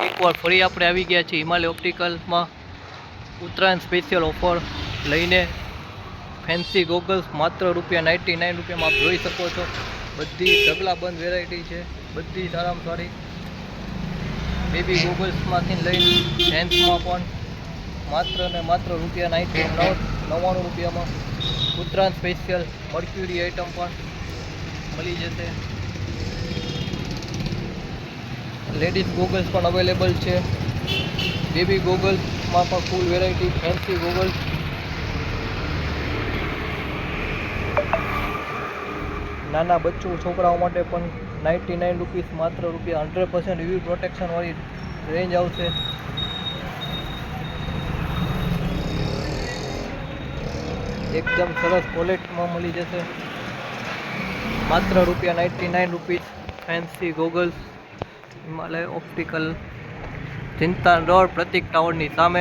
એકવાર ફરી આપણે આવી ગયા છીએ હિમાલય ઓપ્ટિકલમાં ઉત્તરાયણ સ્પેશિયલ ઓફર લઈને ફેન્સી ગોગલ્સ માત્ર ₹99 રૂપિયામાં આપ જોઈ શકો છો। બધી ઢગલાબંધ વેરાયટી છે, બધી સારામાં સારી બેબી ગોગલ્સમાંથી લઈને જેન્ટ્સમાં પણ માત્ર ને માત્ર ₹99 ઉત્તરાયણ સ્પેશિયલ મર્ક્યુરી આઇટમ પણ મળી જશે। લેડીઝ ગોગલ્સ પણ અવેલેબલ છે। બેબી ગોગલ્સમાં પણ ફૂલ વેરાયટી ફેન્સી ગોગલ્સ, નાના બચ્ચું છોકરાઓ માટે પણ ₹99 માત્ર 100% UV પ્રોટેક્શન વાળી રેન્જ આવશે। એકદમ સરસ ક્વોલિટીમાં મળી જશે માત્ર ₹99 ફેન્સી ગોગલ્સ હિમાલય ઓપ્ટિકલ, ચિંતા રોડ પ્રતિક ટાવરની સામે।